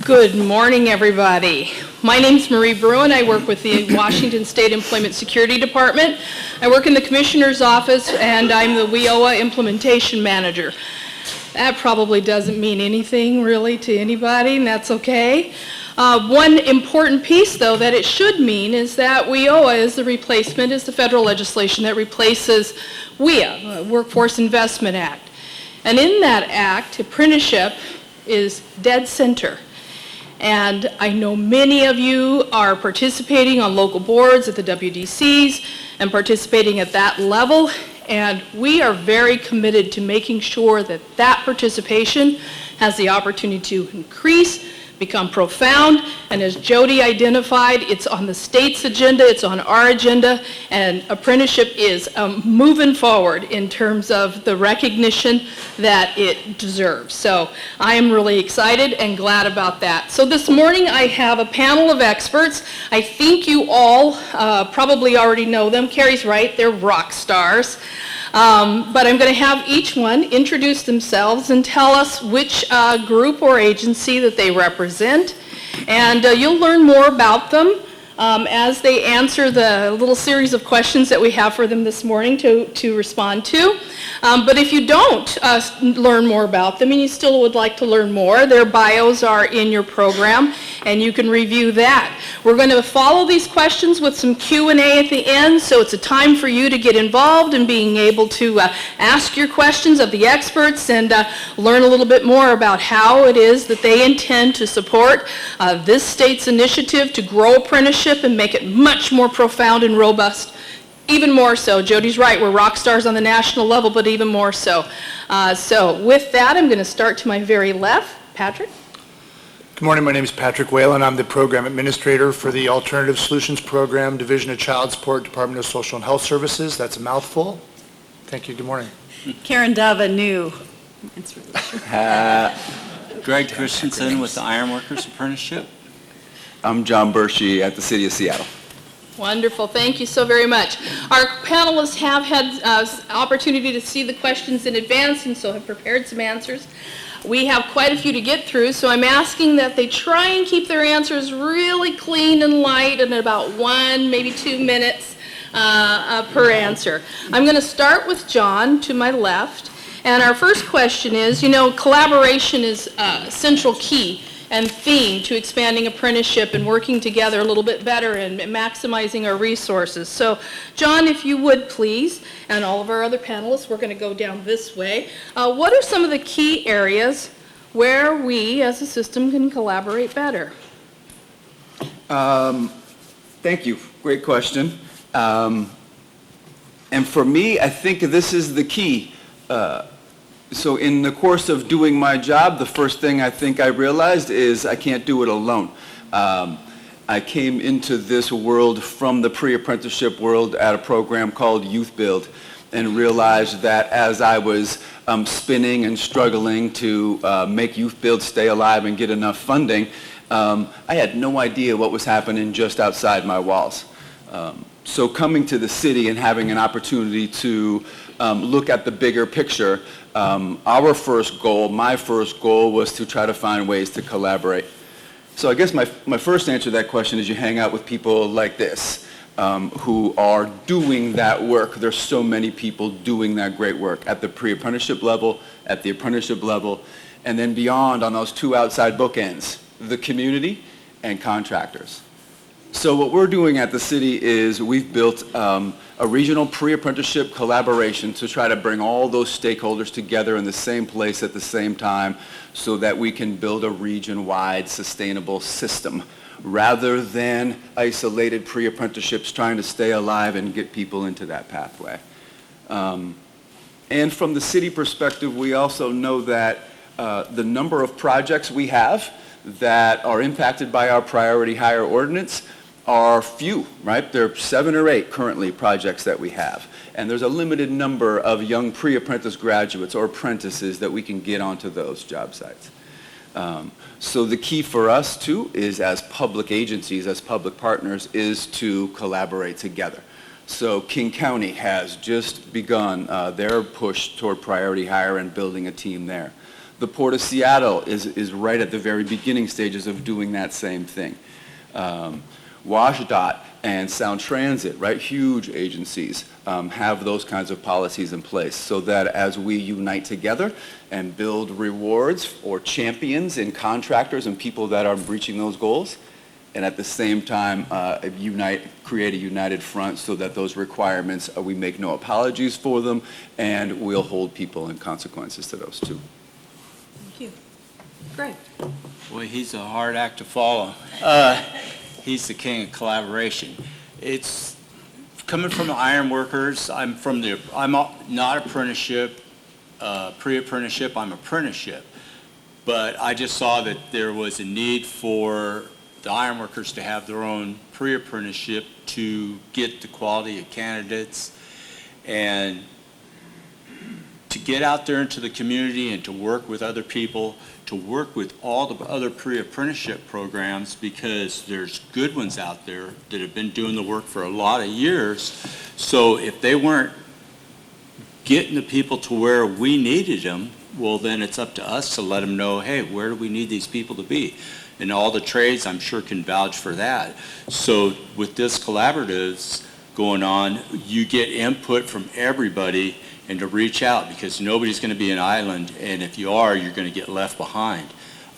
Good morning, everybody. My name's Marie Bruin. I work with the Washington State Employment Security Department. I work in the Commissioner's Office, and I'm the WIOA Implementation Manager. That probably doesn't mean anything, really, to anybody, and that's okay. One important piece, though, that it should mean is that WIOA is the replacement, is the federal legislation that replaces WIA, Workforce Investment Act. And in that act, apprenticeship is dead center. And I know many of you are participating on local boards at the WDCs and participating at that level, and we are very committed to making sure that that participation has the opportunity to increase, become profound, and as Jody identified, it's on the state's agenda, it's on our agenda, and apprenticeship is moving forward in terms of the recognition that it deserves. So I am really excited and glad about that. So this morning I have a panel of experts. I think you all probably already know them. Carrie's right, they're rock stars. But I'm going to have each one introduce themselves and tell us which group or agency that they represent. And you'll learn more about them as they answer the little series of questions that we have for them this morning to respond to. But if you don't learn more about them and you still would like to learn more, their bios are in your program and you can review that. We're going to follow these questions with some Q&A at the end, so it's a time for you to get involved in being able to ask your questions of the experts and learn a little bit more about how it is that they intend to support this state's initiative to grow apprenticeship and make it much more profound and robust. Even more so. Jody's right, we're rock stars on the national level, but even more so. So with that, I'm going to start to my very left. Patrick? Good morning, my name is Patrick Whalen. I'm the Program Administrator for the Alternative Solutions Program, Division of Child Support, Department of Social and Health Services. That's a mouthful. Thank you, good morning. Karen Dava, new. Greg Christensen with the Ironworkers Apprenticeship. I'm John Bershey at the City of Seattle. Wonderful. Thank you so very much. Our panelists have had opportunity to see the questions in advance and so have prepared some answers. We have quite a few to get through, so I'm asking that they try and keep their answers really clean and light in about 1, maybe 2 minutes per answer. I'm going to start with John to my left. And our first question is, you know, collaboration is a central key and theme to expanding apprenticeship and working together a little bit better and maximizing our resources. So, John, if you would please, and all of our other panelists, we're going to go down this way. What are some of the key areas where we as a system can collaborate better? Thank you. Great question. And for me, I think this is the key. So in the course of doing my job, the first thing I think I realized is I can't do it alone. I came into this world from the pre-apprenticeship world at a program called Youth Build and realized that as I was spinning and struggling to make Youth Build stay alive and get enough funding, I had no idea what was happening just outside my walls. So coming to the city and having an opportunity to look at the bigger picture, our first goal, my first goal, was to try to find ways to collaborate. So I guess my first answer to that question is you hang out with people like this who are doing that work. There's so many people doing that great work at the pre-apprenticeship level, at the apprenticeship level, and then beyond on those two outside bookends, the community and contractors. So what we're doing at the city is we've built a regional pre-apprenticeship collaboration to try to bring all those stakeholders together in the same place at the same time so that we can build a region-wide sustainable system rather than isolated pre-apprenticeships trying to stay alive and get people into that pathway. And from the city perspective, we also know that the number of projects we have that are impacted by our priority hire ordinance are few, right? There are 7 or 8 currently projects that we have. And there's a limited number of young pre-apprentice graduates or apprentices that we can get onto those job sites. So the key for us too is as public agencies, as public partners, is to collaborate together. So King County has just begun their push toward priority hire and building a team there. The Port of Seattle is right at the very beginning stages of doing that same thing. WashDOT and Sound Transit, right, huge agencies, have those kinds of policies in place so that as we unite together and build rewards or champions in contractors and people that are reaching those goals, and at the same time create a united front so that those requirements, we make no apologies for them, and we'll hold people in consequences to those too. Thank you. Greg? Well, he's a hard act to follow. He's the king of collaboration. It's coming from the iron workers. I'm not apprenticeship, pre-apprenticeship, I'm apprenticeship. But I just saw that there was a need for the ironworkers to have their own pre-apprenticeship to get the quality of candidates and to get out there into the community and to work with other people, to work with all the other pre-apprenticeship programs, because there's good ones out there that have been doing the work for a lot of years. So if they weren't getting the people to where we needed them, well, then it's up to us to let them know, hey, where do we need these people to be? And all the trades, I'm sure, can vouch for that. So with this collaboratives going on, you get input from everybody and to reach out, because nobody's going to be an island, and if you are, you're going to get left behind.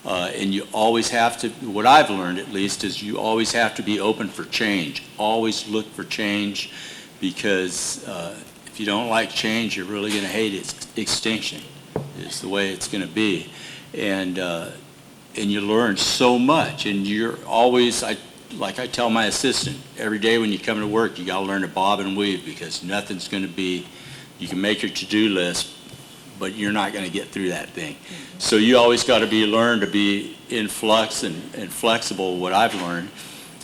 And you always have to, what I've learned at least, is you always have to be open for change. Always look for change, because if you don't like change, you're really going to hate extinction, is the way it's going to be. And you learn so much, and you're always, like I tell my assistant, every day when you come to work, you got to learn to bob and weave, because nothing's going to be, you can make your to-do list, but you're not going to get through that thing. So you always got to learn to be in flux and flexible, what I've learned,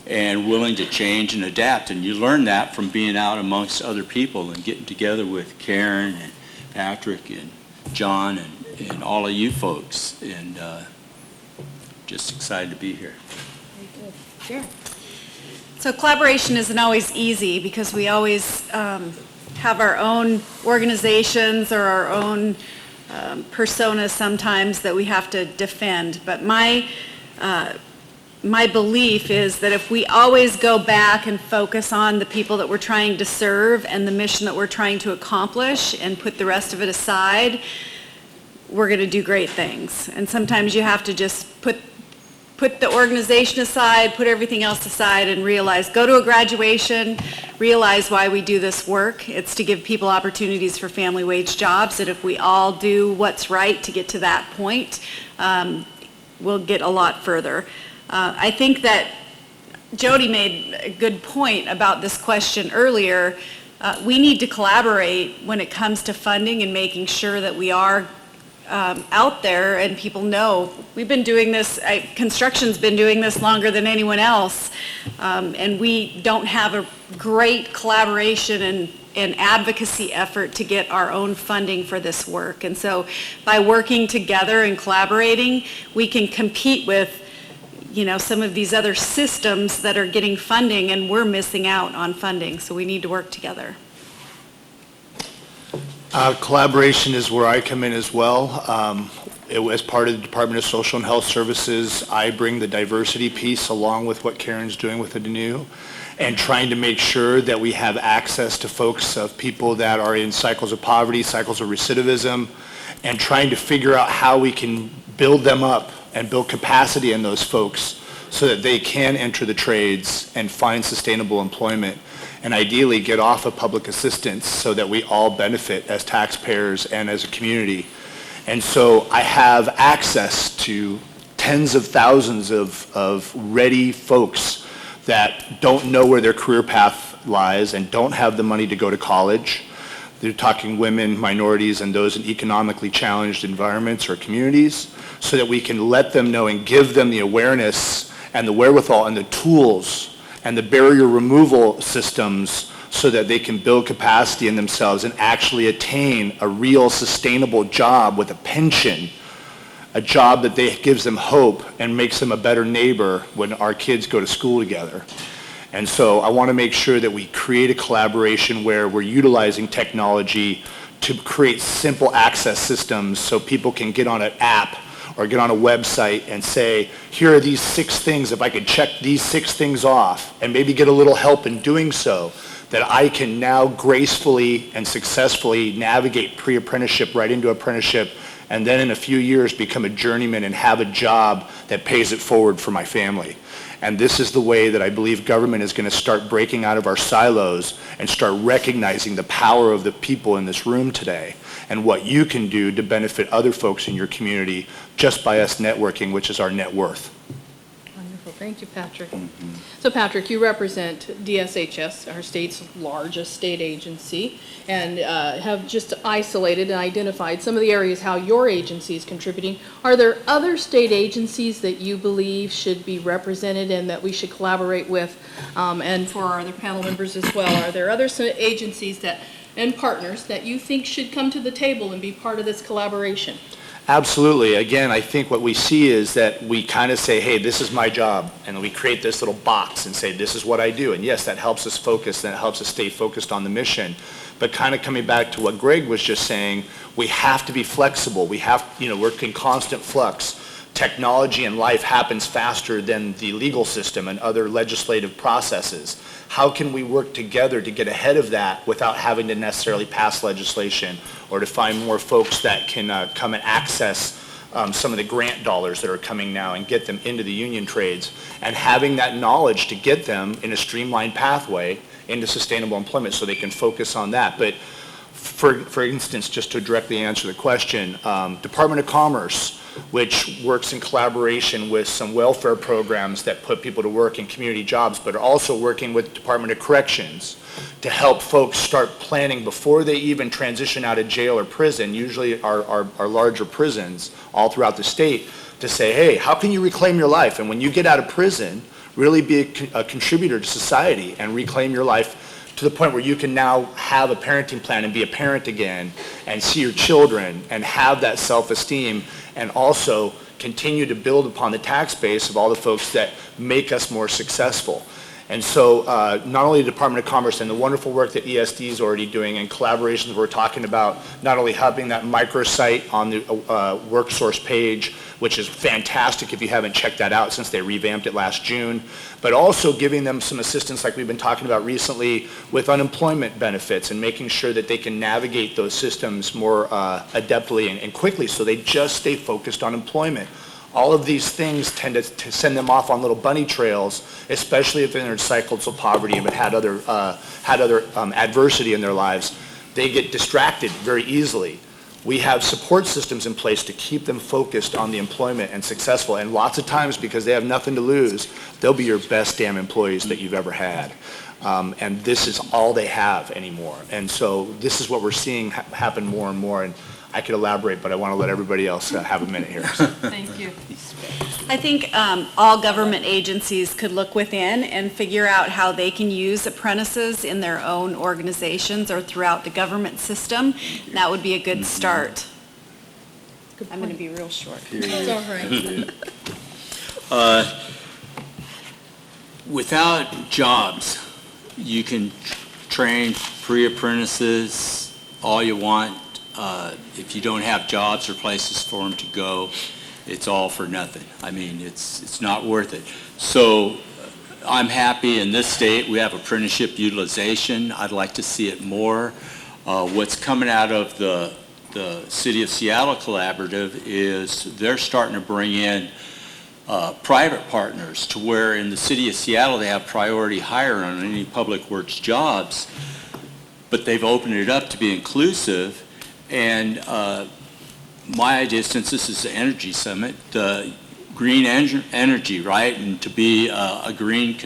and willing to change and adapt. And you learn that from being out amongst other people and getting together with Karen and Patrick and John and all of you folks. And just excited to be here. Very good. Sure. So collaboration isn't always easy, because we always have our own organizations or our own personas sometimes that we have to defend. But my belief is that if we always go back and focus on the people that we're trying to serve and the mission that we're trying to accomplish and put the rest of it aside, we're going to do great things. And sometimes you have to just put the organization aside, put everything else aside, and realize, go to a graduation, realize why we do this work. It's to give people opportunities for family wage jobs, that if we all do what's right to get to that point, we'll get a lot further. I think that Jody made a good point about this question earlier. We need to collaborate when it comes to funding and making sure that we are out there and people know we've been doing this, construction's been doing this longer than anyone else, and we don't have a great collaboration and advocacy effort to get our own funding for this work. And so by working together and collaborating, we can compete with, you know, some of these other systems that are getting funding, and we're missing out on funding, so we need to work together. Collaboration is where I come in as well. As part of the Department of Social and Health Services, I bring the diversity piece along with what Karen's doing with the new, and trying to make sure that we have access to folks, of people that are in cycles of poverty, cycles of recidivism, and trying to figure out how we can build them up and build capacity in those folks so that they can enter the trades and find sustainable employment, and ideally get off of public assistance so that we all benefit as taxpayers and as a community. And so I have access to tens of thousands of ready folks that don't know where their career path lies and don't have the money to go to college. They're talking women, minorities, and those in economically challenged environments or communities, so that we can let them know and give them the awareness and the wherewithal and the tools and the barrier removal systems so that they can build capacity in themselves and actually attain a real sustainable job with a pension, a job that gives them hope and makes them a better neighbor when our kids go to school together. And so I want to make sure that we create a collaboration where we're utilizing technology to create simple access systems so people can get on an app or get on a website and say, here are these 6 things, if I could check these 6 things off and maybe get a little help in doing so, that I can now gracefully and successfully navigate pre-apprenticeship right into apprenticeship, and then in a few years become a journeyman and have a job that pays it forward for my family. And this is the way that I believe government is going to start breaking out of our silos and start recognizing the power of the people in this room today and what you can do to benefit other folks in your community just by us networking, which is our net worth. Wonderful. Thank you, Patrick. So Patrick, you represent DSHS, our state's largest state agency, and have just isolated and identified some of the areas how your agency is contributing. Are there other state agencies that you believe should be represented and that we should collaborate with? And for our other panel members as well, are there other agencies and partners that you think should come to the table and be part of this collaboration? Absolutely. Again, I think what we see is that we kind of say, hey, this is my job, and we create this little box and say, this is what I do. And yes, that helps us focus, and it helps us stay focused on the mission. But kind of coming back to what Greg was just saying, we have to be flexible. We have, we're in constant flux. Technology and life happens faster than the legal system and other legislative processes. How can we work together to get ahead of that without having to necessarily pass legislation or to find more folks that can come and access some of the grant dollars that are coming now and get them into the union trades, and having that knowledge to get them in a streamlined pathway into sustainable employment so they can focus on that. But for instance, just to directly answer the question, Department of Commerce, which works in collaboration with some welfare programs that put people to work in community jobs, but are also working with Department of Corrections to help folks start planning before they even transition out of jail or prison, usually our larger prisons all throughout the state, to say, hey, how can you reclaim your life? And when you get out of prison, really be a contributor to society and reclaim your life to the point where you can now have a parenting plan and be a parent again and see your children and have that self-esteem, and also continue to build upon the tax base of all the folks that make us more successful. And so not only the Department of Commerce and the wonderful work that ESD is already doing and collaborations we're talking about, not only having that microsite on the WorkSource page, which is fantastic if you haven't checked that out since they revamped it last June, but also giving them some assistance like we've been talking about recently with unemployment benefits and making sure that they can navigate those systems more adeptly and quickly so they just stay focused on employment. All of these things tend to send them off on little bunny trails, especially if they're in cycles of poverty and had other adversity in their lives. They get distracted very easily. We have support systems in place to keep them focused on the employment and successful. And lots of times, because they have nothing to lose, they'll be your best damn employees that you've ever had. And this is all they have anymore. And so this is what we're seeing happen more and more. And I could elaborate, but I want to let everybody else have a minute here. Thank you. I think all government agencies could look within and figure out how they can use apprentices in their own organizations or throughout the government system. And that would be a good start. I'm going to be real short. It's all right. Without jobs, you can train pre-apprentices all you want. If you don't have jobs or places for them to go, it's all for nothing. I mean, it's not worth it. So I'm happy in this state we have apprenticeship utilization. I'd like to see it more. What's coming out of the City of Seattle Collaborative is they're starting to bring in private partners to where in the City of Seattle they have priority hire on any public works jobs, but they've opened it up to be inclusive. And my idea, since this is the Energy Summit, green energy, right, and to be a green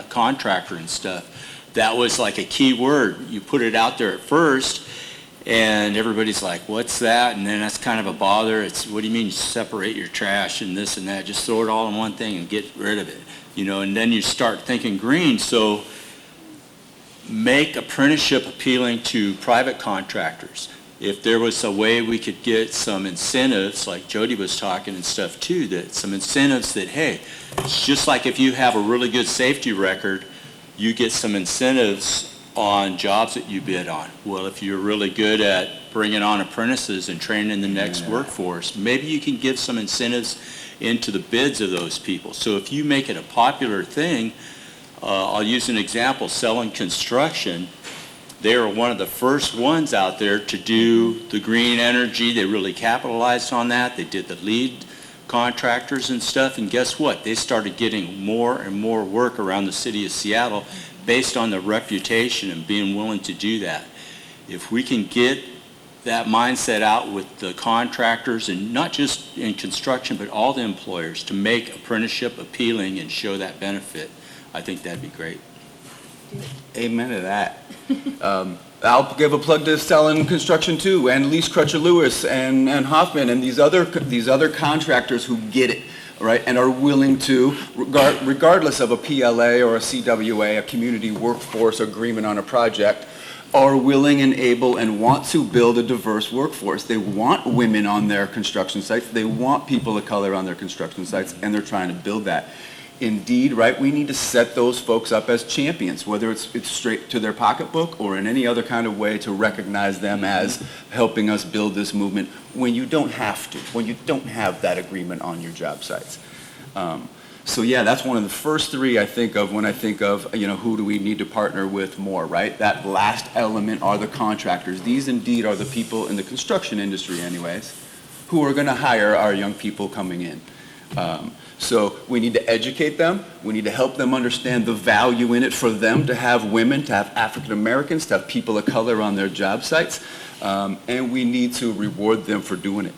contractor and stuff, that was like a key word. You put it out there at first, and everybody's like, what's that? And then that's kind of a bother. It's, what do you mean you separate your trash and this and that? Just throw it all in one thing and get rid of it, and then you start thinking green. So make apprenticeship appealing to private contractors. If there was a way we could get some incentives, like Jody was talking and stuff too, that some incentives that, hey, it's just like if you have a really good safety record, you get some incentives on jobs that you bid on. Well, if you're really good at bringing on apprentices and training the next workforce, maybe you can give some incentives into the bids of those people. So if you make it a popular thing, I'll use an example, selling construction. They were one of the first ones out there to do the green energy. They really capitalized on that. They did the lead contractors and stuff, and guess what? They started getting more and more work around the city of Seattle based on their reputation and being willing to do that. If we can get that mindset out with the contractors, and not just in construction, but all the employers, to make apprenticeship appealing and show that benefit, I think that'd be great. Amen to that. I'll give a plug to Stellan Construction too, and Lee Crutcher Lewis and Hoffman and these other contractors who get it, right, and are willing to, regardless of a PLA or a CWA, a community workforce agreement on a project, are willing and able and want to build a diverse workforce. They want women on their construction sites. They want people of color on their construction sites, and they're trying to build that. Indeed, right, we need to set those folks up as champions, whether it's straight to their pocketbook or in any other kind of way to recognize them as helping us build this movement when you don't have to, when you don't have that agreement on your job sites. So yeah, that's one of the first three I think of when I think of, who do we need to partner with more, right? That last element are the contractors. These indeed are the people in the construction industry anyways, who are going to hire our young people coming in. So we need to educate them. We need to help them understand the value in it for them to have women, to have African Americans, to have people of color on their job sites. And we need to reward them for doing it.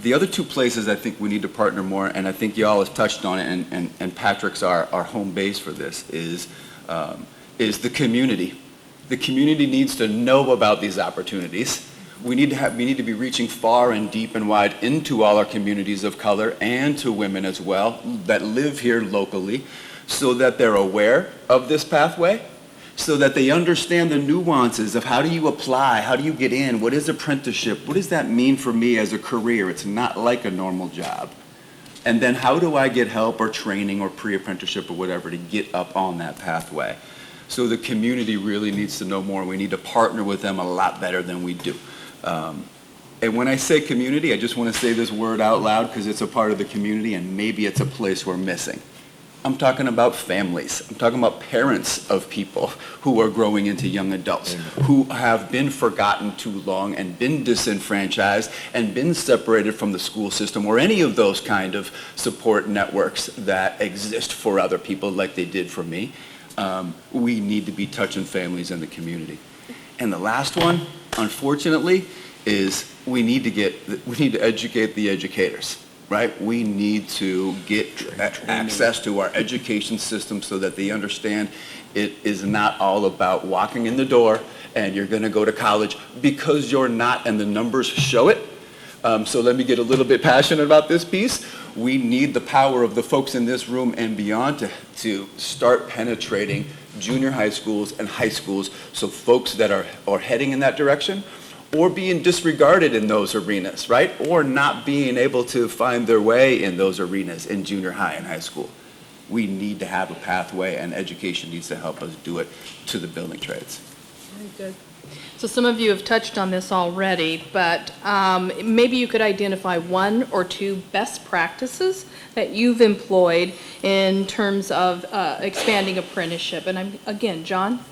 The other two places I think we need to partner more, and I think y'all have touched on it, and Patrick's our home base for this, is the community. The community needs to know about these opportunities. We need to be reaching far and deep and wide into all our communities of color and to women as well that live here locally, so that they're aware of this pathway, so that they understand the nuances of how do you apply, how do you get in, what is apprenticeship, what does that mean for me as a career? It's not like a normal job. And then how do I get help or training or pre-apprenticeship or whatever to get up on that pathway? So the community really needs to know more. We need to partner with them a lot better than we do. And when I say community, I just want to say this word out loud because it's a part of the community and maybe it's a place we're missing. I'm talking about families. I'm talking about parents of people who are growing into young adults, who have been forgotten too long and been disenfranchised and been separated from the school system or any of those kind of support networks that exist for other people like they did for me. We need to be touching families in the community. And the last one, unfortunately, is we need to educate the educators. Right? We need to get access to our education system so that they understand it is not all about walking in the door and you're going to go to college because you're not and the numbers show it. So let me get a little bit passionate about this piece. We need the power of the folks in this room and beyond to start penetrating junior high schools and high schools so folks that are heading in that direction or being disregarded in those arenas, right? Or not being able to find their way in those arenas in junior high and high school. We need to have a pathway, and education needs to help us do it to the building trades. Very good. So some of you have touched on this already, but maybe you could identify one or two best practices that you've employed in terms of expanding apprenticeship. And again, John?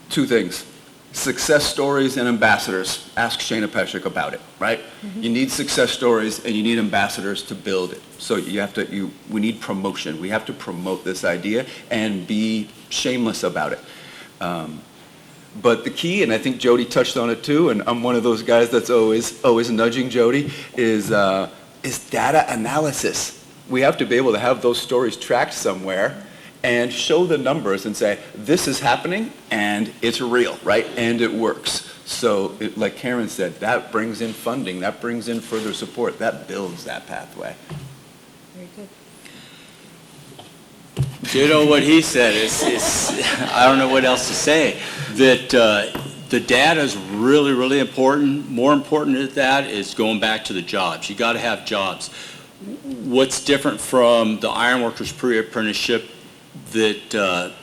Two things. Success stories and ambassadors. Ask Shana Peshek about it, right? Mm-hmm. You need success stories and you need ambassadors to build it. So we need promotion. We have to promote this idea and be shameless about it. But the key, and I think Jody touched on it too, and I'm one of those guys that's always nudging Jody, is data analysis. We have to be able to have those stories tracked somewhere and show the numbers and say, this is happening and it's real, right? And it works. So like Karen said, that brings in funding, that brings in further support, that builds that pathway. Very good. Ditto what he said. I don't know what else to say. That the data is really, really important. More important than that is going back to the jobs. You got to have jobs. What's different from the ironworkers pre-apprenticeship that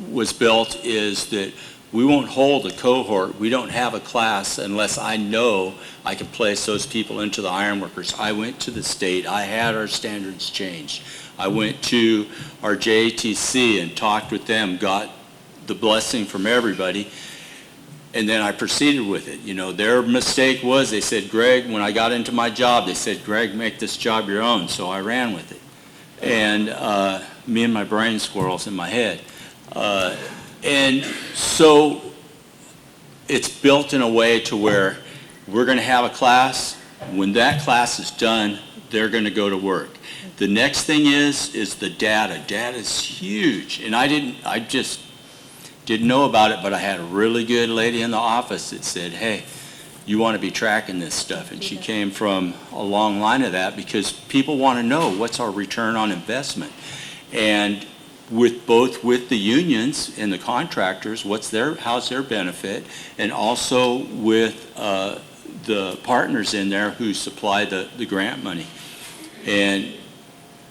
was built is that we won't hold a cohort, we don't have a class unless I know I can place those people into the ironworkers. I went to the state, I had our standards changed. I went to our JATC and talked with them, got the blessing from everybody, and then I proceeded with it. You know, their mistake was they said, Greg, when I got into my job, they said, Greg, make this job your own. So I ran with it. And me and my brain squirrels in my head. And so it's built in a way to where we're going to have a class. When that class is done, they're going to go to work. The next thing is the data. Data is huge. And I just didn't know about it, but I had a really good lady in the office that said, hey, you want to be tracking this stuff. And she came from a long line of that because people want to know what's our return on investment. And with the unions and the contractors, how's their benefit, and also with the partners in there who supply the grant money. And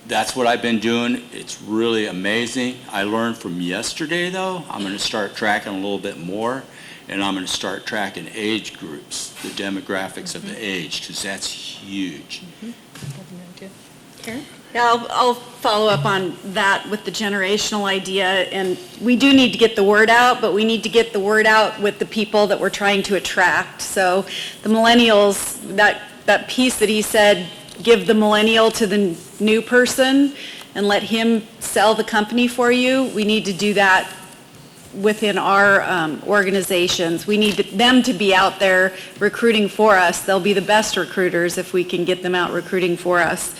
that's what I've been doing. It's really amazing. I learned from yesterday, though. I'm going to start tracking a little bit more, and I'm going to start tracking age groups, the demographics of the age, because that's huge. Karen? Yeah, I'll follow up on that with the generational idea, and we do need to get the word out, but we need to get the word out with the people that we're trying to attract. So the millennials, that piece that he said, give the millennial to the new person and let him sell the company for you, we need to do that within our organizations. We need them to be out there recruiting for us. They'll be the best recruiters if we can get them out recruiting for us.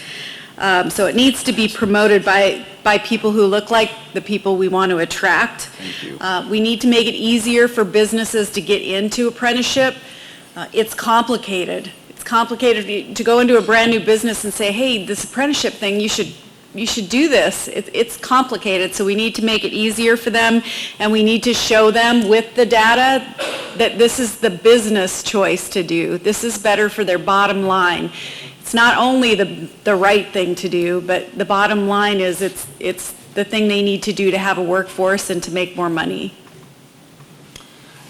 So it needs to be promoted by people who look like the people we want to attract. Thank you. We need to make it easier for businesses to get into apprenticeship. It's complicated. It's complicated to go into a brand new business and say, hey, this apprenticeship thing, you should do this. It's complicated, so we need to make it easier for them, and we need to show them with the data that this is the business choice to do. This is better for their bottom line. It's not only the right thing to do, but the bottom line is it's the thing they need to do to have a workforce and to make more money.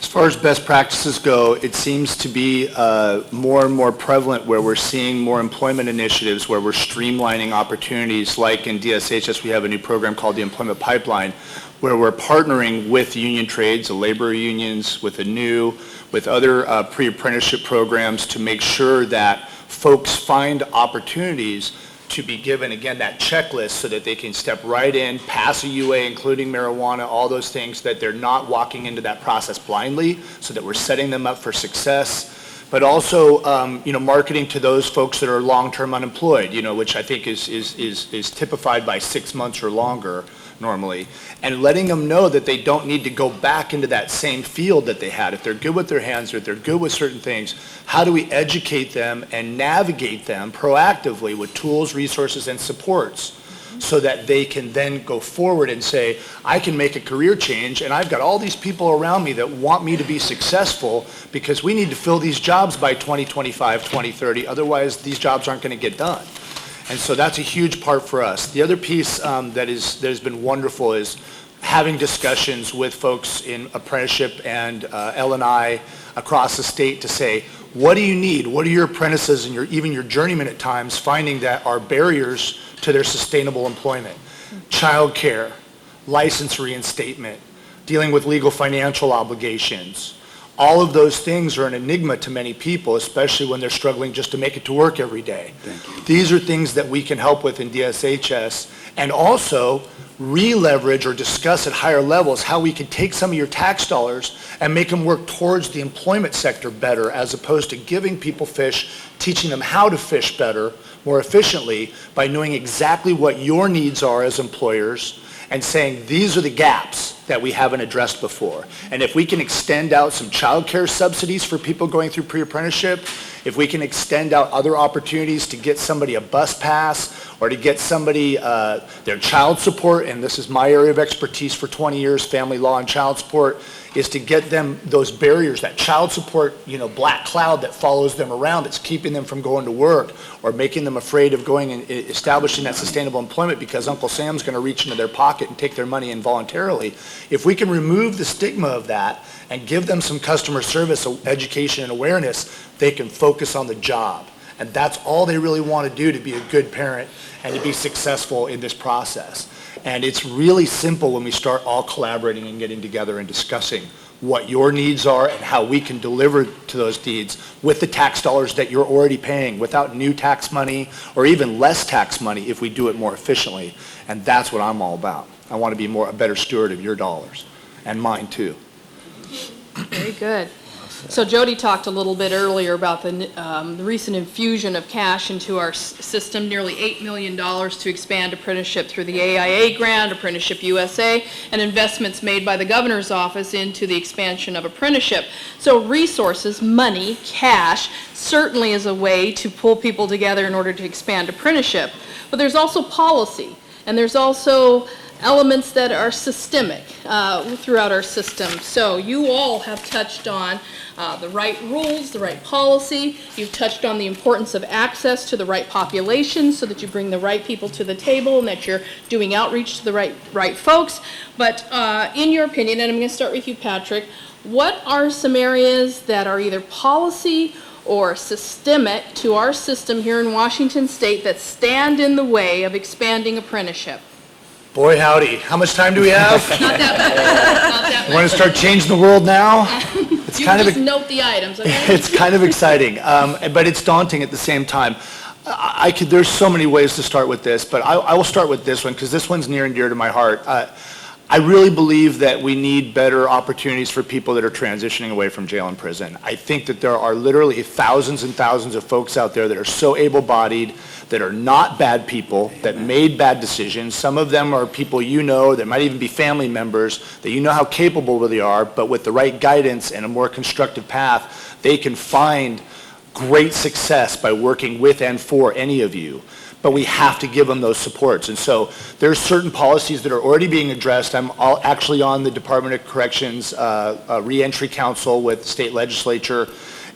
As far as best practices go, it seems to be more and more prevalent where we're seeing more employment initiatives, where we're streamlining opportunities. Like in DSHS, we have a new program called the Employment Pipeline, where we're partnering with union trades, the labor unions, with other pre-apprenticeship programs to make sure that folks find opportunities to be given, again, that checklist so that they can step right in, pass a UA, including marijuana, all those things, that they're not walking into that process blindly, so that we're setting them up for success. But also, marketing to those folks that are long-term unemployed, which I think is typified by 6 months or longer normally, and letting them know that they don't need to go back into that same field that they had. If they're good with their hands or if they're good with certain things, how do we educate them and navigate them proactively with tools, resources, and supports so that they can then go forward and say, I can make a career change, and I've got all these people around me that want me to be successful because we need to fill these jobs by 2025, 2030, otherwise these jobs aren't going to get done. And so that's a huge part for us. The other piece that has been wonderful is having discussions with folks in apprenticeship and L&I across the state to say, what do you need? What are your apprentices and even your journeymen at times finding that are barriers to their sustainable employment? Childcare, license reinstatement, dealing with legal financial obligations. All of those things are an enigma to many people, especially when they're struggling just to make it to work every day. These are things that we can help with in DSHS, and also re-leverage or discuss at higher levels how we can take some of your tax dollars and make them work towards the employment sector better, as opposed to giving people fish, teaching them how to fish better, more efficiently, by knowing exactly what your needs are as employers and saying these are the gaps that we haven't addressed before. And if we can extend out some child care subsidies for people going through pre-apprenticeship, if we can extend out other opportunities to get somebody a bus pass or to get somebody their child support, and this is my area of expertise for 20 years, family law and child support, is to get them those barriers, that child support, black cloud that follows them around, that's keeping them from going to work or making them afraid of going and establishing that sustainable employment because Uncle Sam's going to reach into their pocket and take their money involuntarily. If we can remove the stigma of that and give them some customer service, education, and awareness, they can focus on the job. And that's all they really want to do to be a good parent and to be successful in this process. And it's really simple when we start all collaborating and getting together and discussing what your needs are and how we can deliver to those needs with the tax dollars that you're already paying, without new tax money or even less tax money if we do it more efficiently. And that's what I'm all about. I want to be a better steward of your dollars and mine too. Very good. So Jody talked a little bit earlier about the recent infusion of cash into our system, nearly $8 million to expand apprenticeship through the AIA grant, Apprenticeship USA, and investments made by the governor's office into the expansion of apprenticeship. So resources, money, cash, certainly is a way to pull people together in order to expand apprenticeship. But there's also policy, and there's also elements that are systemic throughout our system. So you all have touched on the right rules, the right policy. You've touched on the importance of access to the right population so that you bring the right people to the table and that you're doing outreach to the right folks. But in your opinion, and I'm going to start with you, Patrick, what are some areas that are either policy or systemic to our system here in Washington State that stand in the way of expanding apprenticeship? Boy, howdy. How much time do we have? Not that much. Not that You want much. to start changing the world now? It's You kind of just note the items, okay? it's kind of exciting, but it's daunting at the same time. There's so many ways to start with this, but I will start with this one because this one's near and dear to my heart. I really believe that we need better opportunities for people that are transitioning away from jail and prison. I think that there are literally thousands and thousands of folks out there that are so able-bodied, that are not bad people, that made bad decisions. Some of them are people that might even be family members, that you know how capable they are, but with the right guidance and a more constructive path, they can find great success by working with and for any of you. But we have to give them those supports. And so there's certain policies that are already being addressed. I'm actually on the Department of Corrections Reentry Council with the state legislature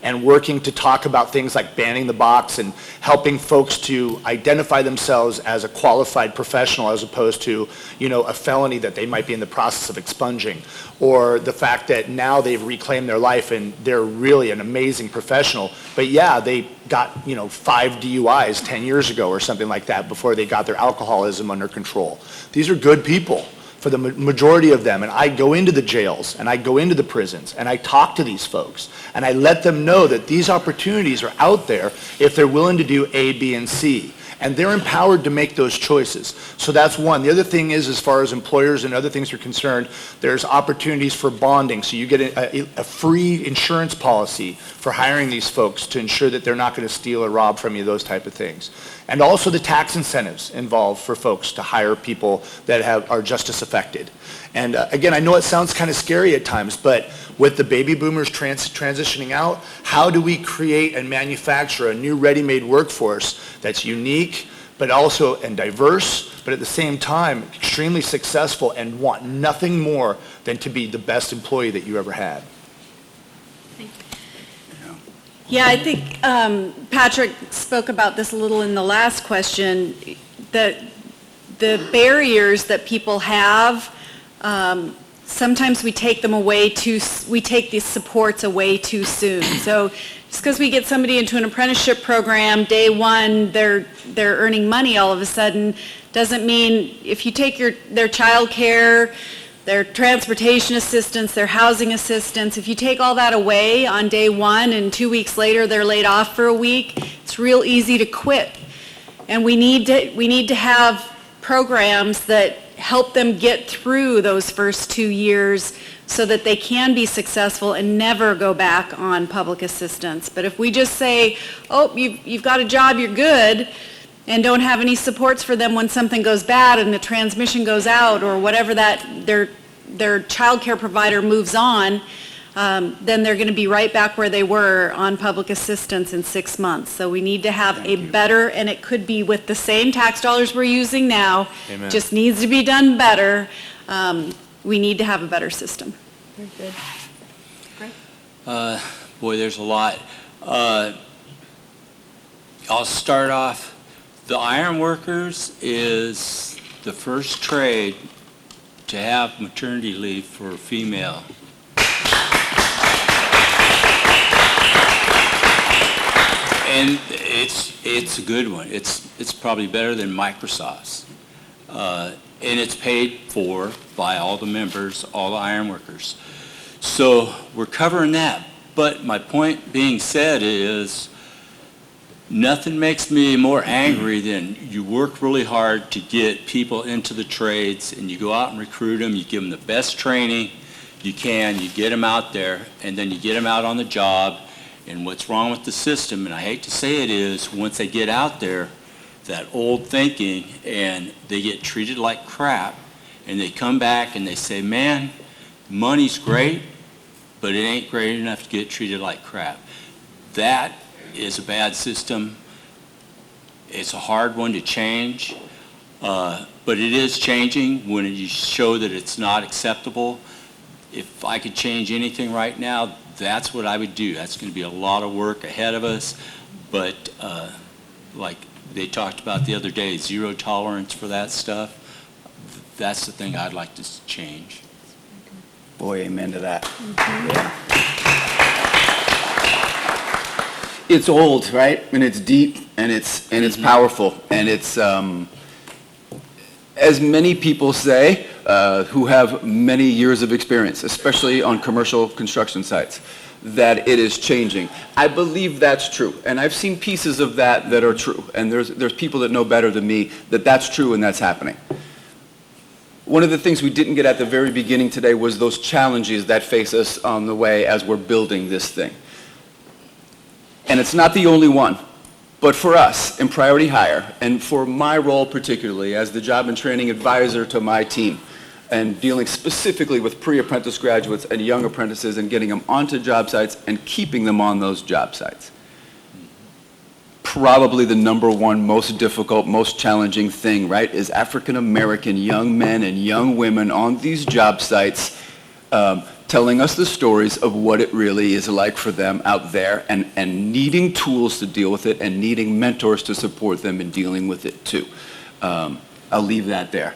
and working to talk about things like banning the box and helping folks to identify themselves as a qualified professional as opposed to, a felony that they might be in the process of expunging, or the fact that now they've reclaimed their life and they're really an amazing professional. But yeah, they got, 5 DUIs 10 years ago or something like that before they got their alcoholism under control. These are good people, for the majority of them, and I go into the jails and I go into the prisons and I talk to these folks and I let them know that these opportunities are out there if they're willing to do A, B, and C. And they're empowered to make those choices. So that's one. The other thing is, as far as employers and other things are concerned, there's opportunities for bonding. So you get a free insurance policy for hiring these folks to ensure that they're not going to steal or rob from you, those type of things. And also the tax incentives involved for folks to hire people that are justice affected. And again, I know it sounds kind of scary at times, but with the baby boomers transitioning out, how do we create and manufacture a new ready-made workforce that's unique, but also and diverse, but at the same time extremely successful and want nothing more than to be the best employee that you ever had? Yeah, I think Patrick spoke about this a little in the last question, that the barriers that people have, sometimes we take these supports away too soon. So just because we get somebody into an apprenticeship program, day one, they're earning money all of a sudden, doesn't mean if you take their child care, their transportation assistance, their housing assistance, if you take all that away on day one and 2 weeks later they're laid off for a week, it's real easy to quit. And we need to have programs that help them get through those first 2 years so that they can be successful and never go back on public assistance. But if we just say, oh, you've got a job, you're good, and don't have any supports for them when something goes bad and the transmission goes out or whatever, that their child care provider moves on, then they're going to be right back where they were on public assistance in 6 months. So we need to have a better, and it could be with the same tax dollars we're using now, Amen. just needs to be done better. We need to have a better system. Very good. Boy, there's a lot. I'll start off, the iron workers is the first trade to have maternity leave for a female. And it's a good one. It's probably better than Microsoft's. And it's paid for by all the members, all the iron workers. So we're covering that. But my point being said is, nothing makes me more angry than you work really hard to get people into the trades, and you go out and recruit them, you give them the best training you can, you get them out there, and then you get them out on the job. And what's wrong with the system, and I hate to say it, is once they get out there, that old thinking, and they get treated like crap, and they come back and they say, man, money's great, but it ain't great enough to get treated like crap. That is a bad system. It's a hard one to change, but it is changing when you show that it's not acceptable. If I could change anything right now, that's what I would do. That's going to be a lot of work ahead of us, but like they talked about the other day, zero tolerance for that stuff. That's the thing I'd like to change. Boy, amen to that. Yeah. It's old, right? And it's deep, and it's powerful, and it's as many people say who have many years of experience, especially on commercial construction sites, that it is changing. I believe that's true, and I've seen pieces of that that are true, and there's people that know better than me that that's true and that's happening. One of the things we didn't get at the very beginning today was those challenges that face us on the way as we're building this thing. And it's not the only one, but for us in Priority Hire, and for my role particularly as the job and training advisor to my team, and dealing specifically with pre-apprentice graduates and young apprentices and getting them onto job sites and keeping them on those job sites. Probably the number one most difficult, most challenging thing, right, is African American young men and young women on these job sites telling us the stories of what it really is like for them out there, and needing tools to deal with it and needing mentors to support them in dealing with it too. I'll leave that there.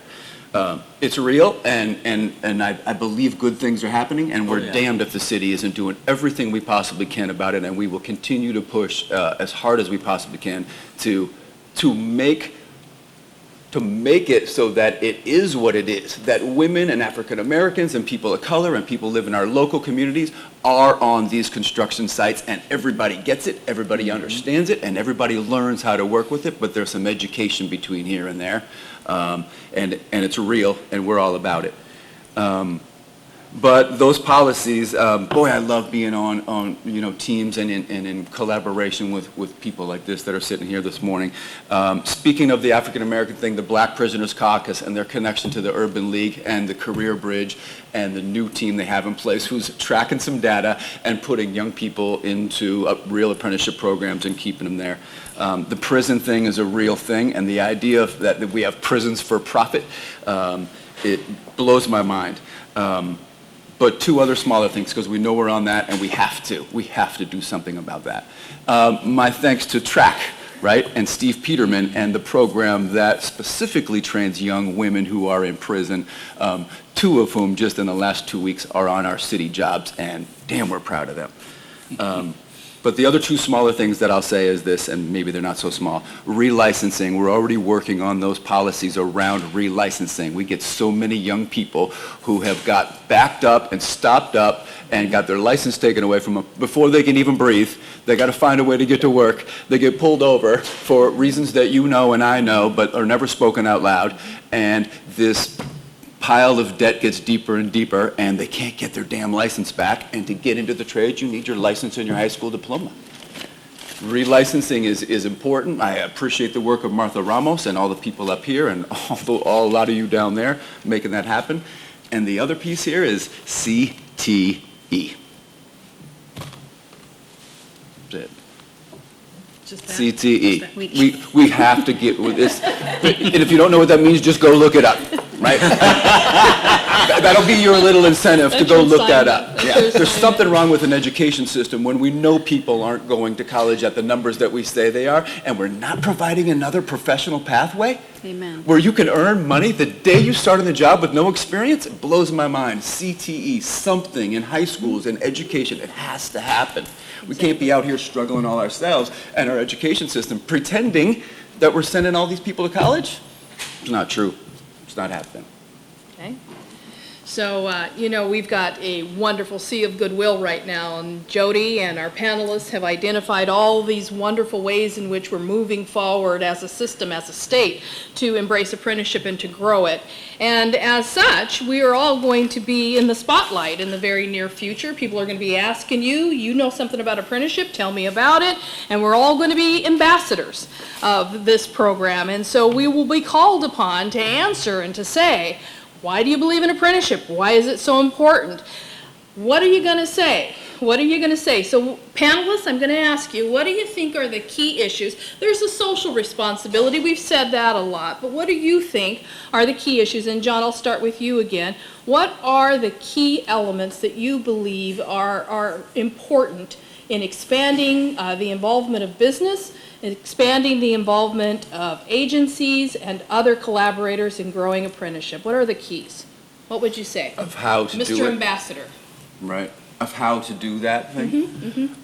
It's real, and I believe good things are happening, and we're damned if the city isn't doing everything we possibly can about it, and we will continue to push as hard as we possibly can to make it so that it is what it is, that women and African Americans and people of color and people live in our local communities are on these construction sites, and everybody gets it, everybody understands it, and everybody learns how to work with it, but there's some education between here and there. And it's real, and we're all about it. But those policies, boy, I love being on teams and in collaboration with people like this that are sitting here this morning. Speaking of the African American thing, the Black Prisoners Caucus and their connection to the Urban League and the Career Bridge and the new team they have in place who's tracking some data and putting young people into real apprenticeship programs and keeping them there. The prison thing is a real thing, and the idea that we have prisons for profit, it blows my mind. But two other smaller things, because we know we're on that, and we have to do something about that. My thanks to TRAC, right, and Steve Peterman and the program that specifically trains young women who are in prison, two of whom just in the last 2 weeks are on our city jobs, and damn, we're proud of them. But the other two smaller things that I'll say is this, and maybe they're not so small. Relicensing, we're already working on those policies around relicensing. We get so many young people who have got backed up and stopped up and got their license taken away from them before they can even breathe. They got to find a way to get to work. They get pulled over for reasons that you know and I know, but are never spoken out loud. And this pile of debt gets deeper and deeper, and they can't get their damn license back. And to get into the trade, you need your license and your high school diploma. Relicensing is important. I appreciate the work of Martha Ramos and all the people up here and a lot of you down there making that happen. And the other piece here is CTE. That's it. Just that? CTE. Just that. We have to get with this. And if you don't know what that means, just go look it up, right? That'll be your little incentive to That's go your look that assignment. up. That's Yeah. your There's assignment. something wrong with an education system when we know people aren't going to college at the numbers that we say they are, and we're not providing another professional pathway Amen. where you can earn money the day you start on the job with no experience. It blows my mind. CTE, something in high schools and education, it has to happen. We can't be out here struggling all ourselves and our education system pretending that we're sending all these people to college. It's not true. It's not happening. Okay. So, we've got a wonderful sea of goodwill right now, and Jody and our panelists have identified all these wonderful ways in which we're moving forward as a system, as a state, to embrace apprenticeship and to grow it. And as such, we are all going to be in the spotlight in the very near future. People are going to be asking you know something about apprenticeship, tell me about it, and we're all going to be ambassadors of this program. And so we will be called upon to answer and to say, why do you believe in apprenticeship? Why is it so important? What are you going to say? What are you going to say? So panelists, I'm going to ask you, what do you think are the key issues? There's a social responsibility. We've said that a lot. But what do you think are the key issues? And John, I'll start with you again. What are the key elements that you believe are important in expanding the involvement of business, expanding the involvement of agencies and other collaborators in growing apprenticeship? What are the keys? What would you say? Of how to do Mr. it. Ambassador. Right. Of how to do that thing.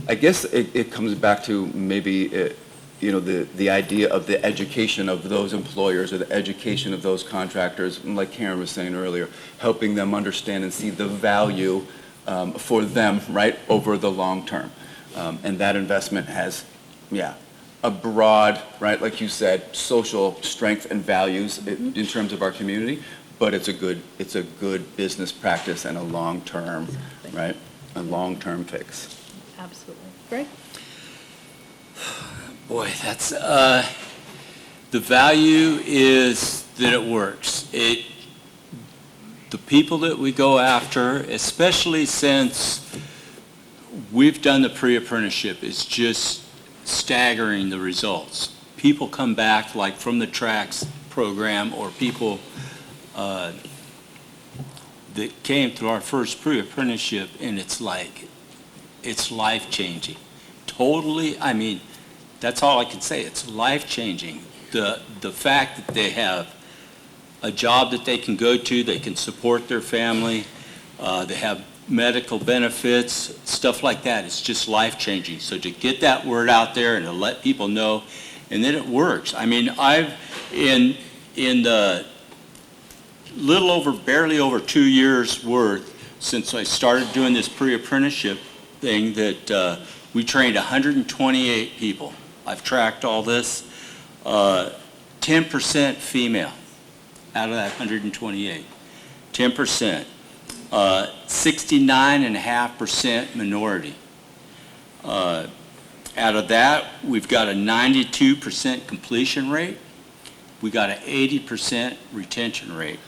I guess it comes back to maybe, the idea of the education of those employers or the education of those contractors, and like Karen was saying earlier, helping them understand and see the value for them, right, over the long term. And that investment has, a broad, right, like you said, social strength and values in terms of our community, but it's a good business practice and a long-term, right, a long-term fix. Absolutely. Greg? Boy, that's, the value is that it works. The people that we go after, especially since we've done the pre-apprenticeship, is just staggering the results. People come back like from the tracks program, or people that came through our first pre-apprenticeship, and it's life-changing. Totally, I mean, that's all I can say. It's life-changing. The fact that they have a job that they can go to, they can support their family, they have medical benefits, stuff like that. It's just life-changing. So to get that word out there and to let people know, and then it works. I mean, I've, in the barely over 2 years worth since I started doing this pre-apprenticeship thing, that we trained 128 people. I've tracked all this. 10% female out of that 128. 10%. 69.5% minority. Out of that, we've got a 92% completion rate. We got an 80% retention rate.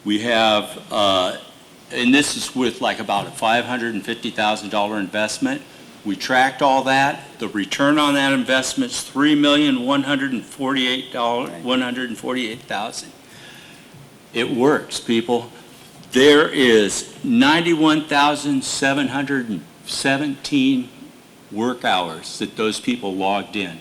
We have, and this is with like about a $550,000 investment. We tracked all that. The return on that investment is $3,148,000. It works, people. There is 91,717 work hours that those people logged in.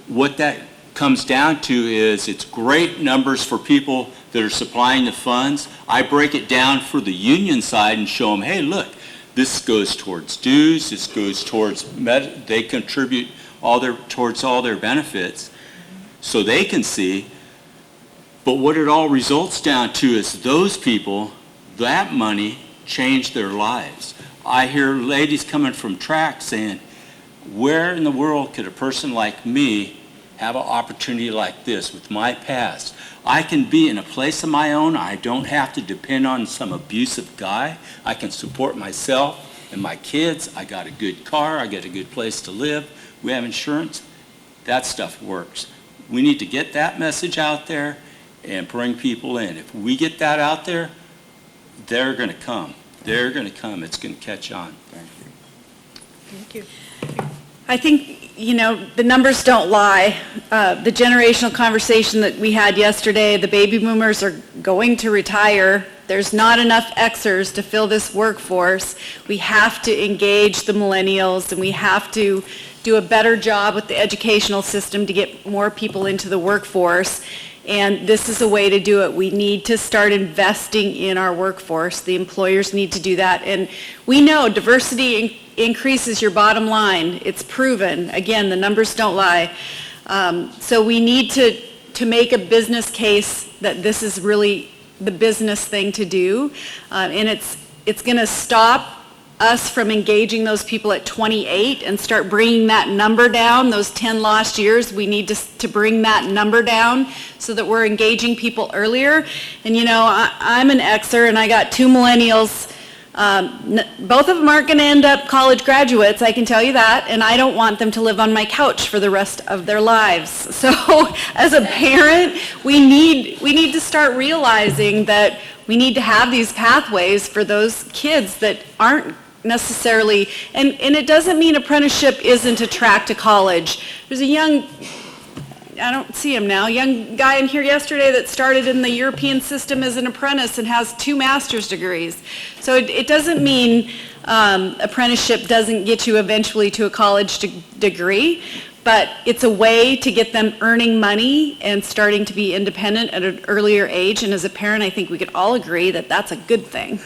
What that comes down to is it's great numbers for people that are supplying the funds. I break it down for the union side and show them, hey, look, this goes towards dues, this goes towards, they contribute towards all their benefits, so they can see. But what it all results down to is those people, that money changed their lives. I hear ladies coming from track saying, where in the world could a person like me have an opportunity like this with my past? I can be in a place of my own. I don't have to depend on some abusive guy. I can support myself and my kids. I got a good car. I got a good place to live. We have insurance. That stuff works. We need to get that message out there and bring people in. If we get that out there, they're going to come. They're going to come. It's going to catch on. Thank you. I think, the numbers don't lie. The generational conversation that we had yesterday, the baby boomers are going to retire. There's not enough Xers to fill this workforce. We have to engage the millennials, and we have to do a better job with the educational system to get more people into the workforce. And this is a way to do it. We need to start investing in our workforce. The employers need to do that. And we know diversity increases your bottom line. It's proven. Again, the numbers don't lie. So we need to make a business case that this is really the business thing to do. And it's going to stop us from engaging those people at 28 and start bringing that number down. Those 10 lost years, we need to bring that number down so that we're engaging people earlier. And I'm an Xer and I got 2 millennials. Both of them aren't going to end up college graduates, I can tell you that, and I don't want them to live on my couch for the rest of their lives. So as a parent, we need to start realizing that we need to have these pathways for those kids that aren't necessarily, and it doesn't mean apprenticeship isn't a track to college. There's a young, I don't see him now, young guy in here yesterday that started in the European system as an apprentice and has 2 master's degrees. So it doesn't mean apprenticeship doesn't get you eventually to a college degree, but it's a way to get them earning money and starting to be independent at an earlier age. And as a parent, I think we could all agree that that's a good thing.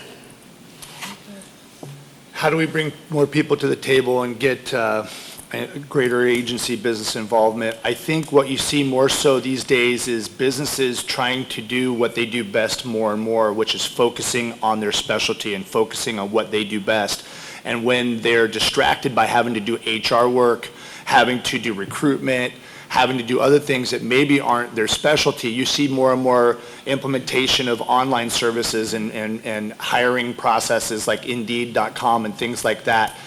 How do we bring more people to the table and get greater agency business involvement? I think what you see more so these days is businesses trying to do what they do best more and more, which is focusing on their specialty and focusing on what they do best. And when they're distracted by having to do HR work, having to do recruitment, having to do other things that maybe aren't their specialty, you see more and more implementation of online services and hiring processes like Indeed.com and things like that.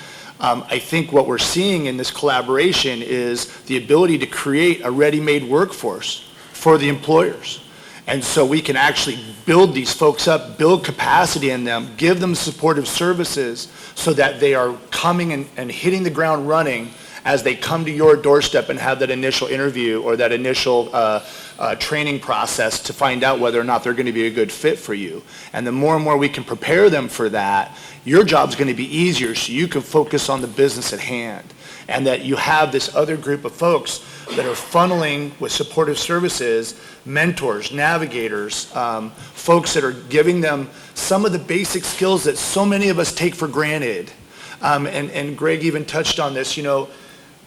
I think what we're seeing in this collaboration is the ability to create a ready-made workforce for the employers. And so we can actually build these folks up, build capacity in them, give them supportive services so that they are coming and hitting the ground running as they come to your doorstep and have that initial interview or that initial training process to find out whether or not they're going to be a good fit for you. And the more and more we can prepare them for that, your job's going to be easier so you can focus on the business at hand. And that you have this other group of folks that are funneling with supportive services, mentors, navigators, folks that are giving them some of the basic skills that so many of us take for granted. And Greg even touched on this,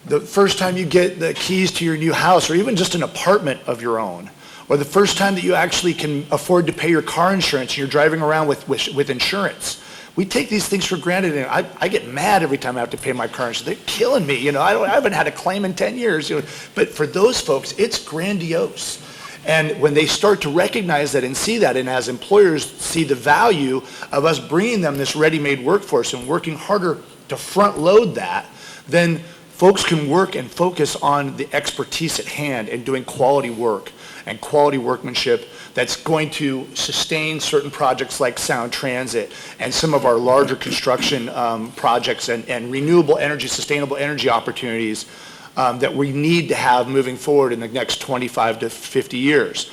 the first time you get the keys to your new house or even just an apartment of your own, or the first time that you actually can afford to pay your car insurance and you're driving around with insurance. We take these things for granted, and I get mad every time I have to pay my car insurance. They're killing me, I haven't had a claim in 10 years, But for those folks, it's grandiose. And when they start to recognize that and see that, and as employers see the value of us bringing them this ready-made workforce and working harder to front load that, then folks can work and focus on the expertise at hand and doing quality work and quality workmanship that's going to sustain certain projects like Sound Transit and some of our larger construction projects and renewable energy, sustainable energy opportunities that we need to have moving forward in the next 25 to 50 years.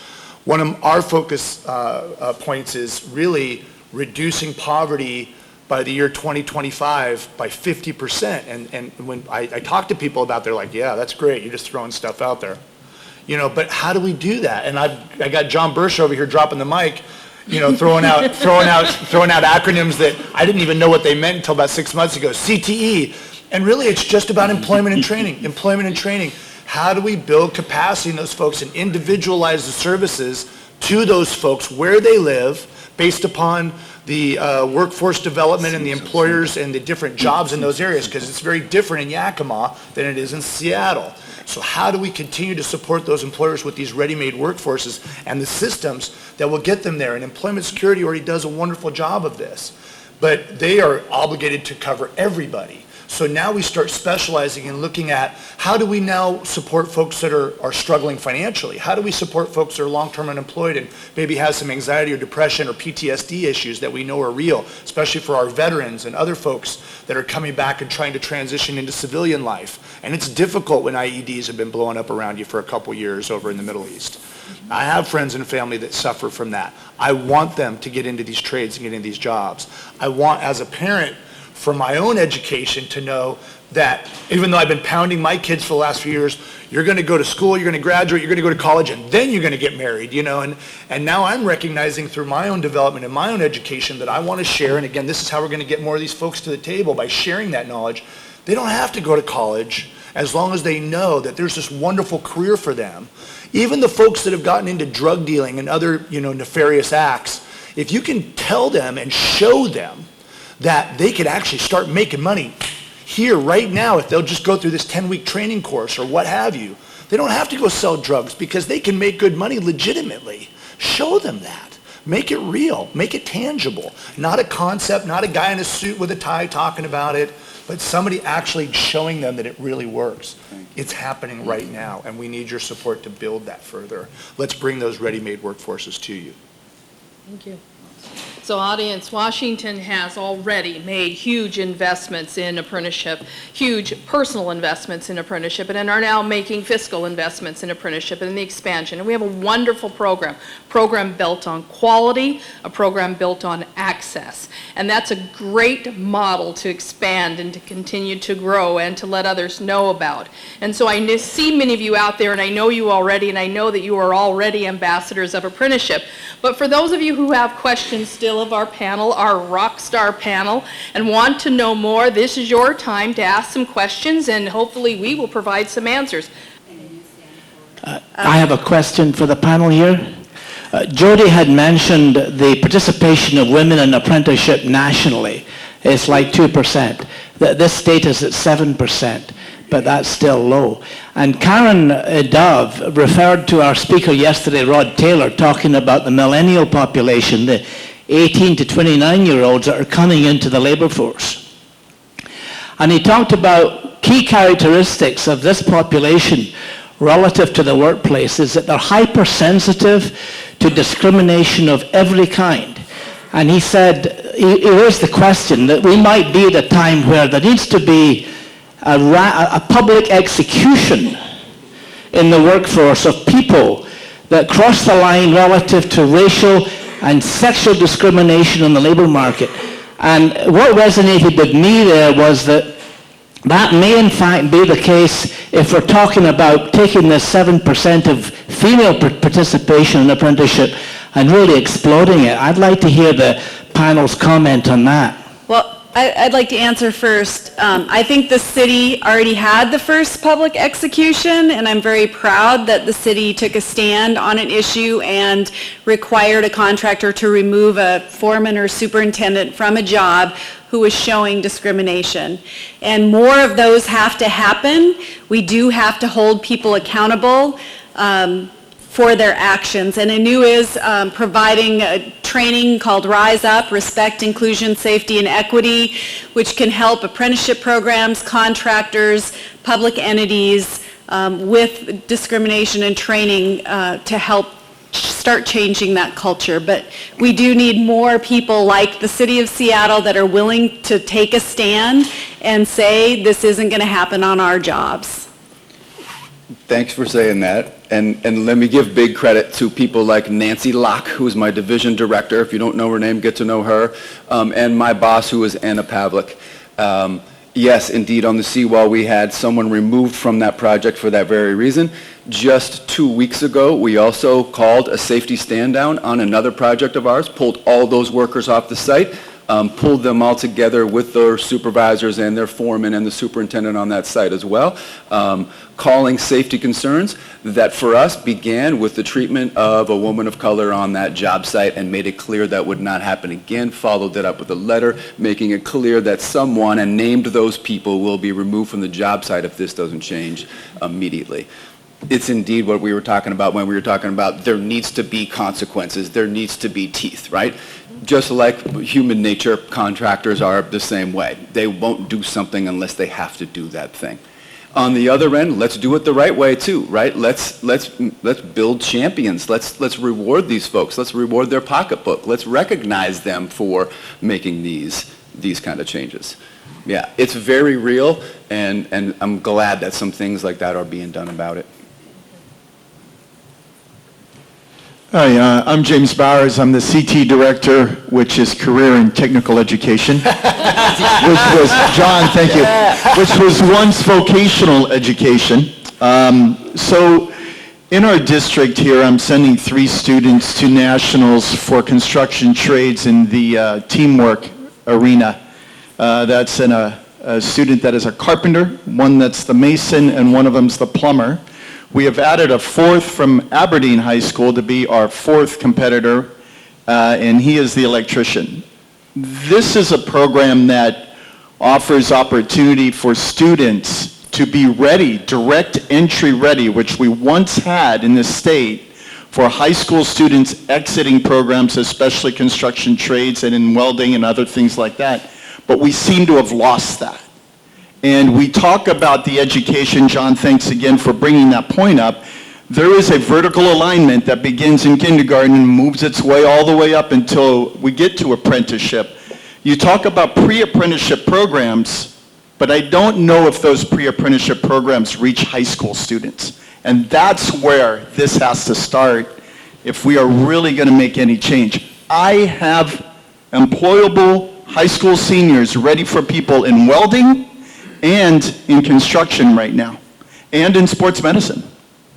One of our focus points is really reducing poverty by the year 2025 by 50%. And when I talk to people about, they're like, yeah, that's great. You're just throwing stuff out there. But how do we do that? And I got John Bursch over here dropping the mic, throwing out acronyms that I didn't even know what they meant until about 6 months ago. CTE. And really it's just about employment and training. How do we build capacity in those folks and individualize the services to those folks where they live based upon the workforce development and the employers and the different jobs in those areas, because it's very different in Yakima than it is in Seattle. So how do we continue to support those employers with these ready-made workforces and the systems that will get them there? And Employment Security already does a wonderful job of this, but they are obligated to cover everybody. So now we start specializing and looking at how do we now support folks that are struggling financially? How do we support folks that are long-term unemployed and maybe have some anxiety or depression or PTSD issues that we know are real, especially for our veterans and other folks that are coming back and trying to transition into civilian life. And it's difficult when IEDs have been blowing up around you for a couple years over in the Middle East. I have friends and family that suffer from that. I want them to get into these trades and get into these jobs. I want, as a parent, for my own education to know that even though I've been pounding my kids for the last few years, you're going to go to school, you're going to graduate, you're going to go to college, and then you're going to get married, and now I'm recognizing through my own development and my own education that I want to share, and again, this is how we're going to get more of these folks to the table by sharing that knowledge. They don't have to go to college as long as they know that there's this wonderful career for them. Even the folks that have gotten into drug dealing and other, nefarious acts, if you can tell them and show them that they could actually start making money here right now if they'll just go through this 10-week training course or what have you. They don't have to go sell drugs because they can make good money legitimately. Show them that. Make it real. Make it tangible. Not a concept, not a guy in a suit with a tie talking about it, but somebody actually showing them that it really works. It's happening right now, and we need your support to build that further. Let's bring those ready-made workforces to you. Thank you. So audience, Washington has already made huge investments in apprenticeship, huge personal investments in apprenticeship, and are now making fiscal investments in apprenticeship and in the expansion. And we have a wonderful program built on quality, a program built on access. And that's a great model to expand and to continue to grow and to let others know about. And so I see many of you out there, and I know you already, and I know that you are already ambassadors of apprenticeship. But for those of you who have questions still of our panel, our rock star panel, and want to know more, this is your time to ask some questions, and hopefully we will provide some answers. I have a question for the panel here. Jody had mentioned the participation of women in apprenticeship nationally. It's like 2%. This state is at 7%, but that's still low. And Karen Dove referred to our speaker yesterday, Rod Taylor, talking about the millennial population, the 18 to 29-year-olds that are coming into the labor force. And he talked about key characteristics of this population relative to the workplace is that they're hypersensitive to discrimination of every kind. And he said, he raised the question that we might be at a time where there needs to be a public execution in the workforce of people that cross the line relative to racial and sexual discrimination in the labor market. And what resonated with me there was that may in fact be the case if we're talking about taking the 7% of female participation in apprenticeship and really exploding it. I'd like to hear the panel's comment on that. Well, I'd like to answer first. I think the city already had the first public execution, and I'm very proud that the city took a stand on an issue and required a contractor to remove a foreman or superintendent from a job who was showing discrimination. And more of those have to happen. We do have to hold people accountable for their actions. And ANU is providing a training called Rise Up, Respect, Inclusion, Safety, and Equity, which can help apprenticeship programs, contractors, public entities with discrimination and training to help start changing that culture. But we do need more people like the City of Seattle that are willing to take a stand and say this isn't going to happen on our jobs. Thanks for saying that. And let me give big credit to people like Nancy Locke, who is my division director. If you don't know her name, get to know her. And my boss, who is Anna Pavlik. Yes, indeed, on the seawall, we had someone removed from that project for that very reason. Just 2 weeks ago, we also called a safety stand down on another project of ours, pulled all those workers off the site, pulled them all together with their supervisors and their foreman and the superintendent on that site as well, calling safety concerns that for us began with the treatment of a woman of color on that job site and made it clear that would not happen again, followed it up with a letter making it clear that someone, and named those people, will be removed from the job site if this doesn't change immediately. it's indeed what we were talking about when we were talking about there needs to be consequences, there needs to be teeth, right? Just like human nature, contractors are the same way. They won't do something unless they have to do that thing. On the other end, let's do it the right way too, right? Let's build champions. Let's reward these folks. Let's reward their pocketbook. Let's recognize them for making these kind of changes. Yeah, it's very real, and I'm glad that some things like that are being done about it. Hi, I'm James Bowers. I'm the CT Director, which is Career and Technical Education, which was, John, thank you, which was once vocational education. So in our district here, I'm sending 3 students to nationals for construction trades in the teamwork arena. That's a student that is a carpenter, one that's the mason, and one of them's the plumber. We have added a 4th from Aberdeen High School to be our 4th competitor, and he is the electrician. This is a program that offers opportunity for students to be ready, direct entry ready, which we once had in this state for high school students exiting programs, especially construction trades and in welding and other things like that. But we seem to have lost that. And we talk about the education, John, thanks again for bringing that point up. There is a vertical alignment that begins in kindergarten and moves its way all the way up until we get to apprenticeship. You talk about pre-apprenticeship programs, but I don't know if those pre-apprenticeship programs reach high school students. And that's where this has to start if we are really going to make any change. I have employable high school seniors ready for people in welding and in construction right now, and in sports medicine.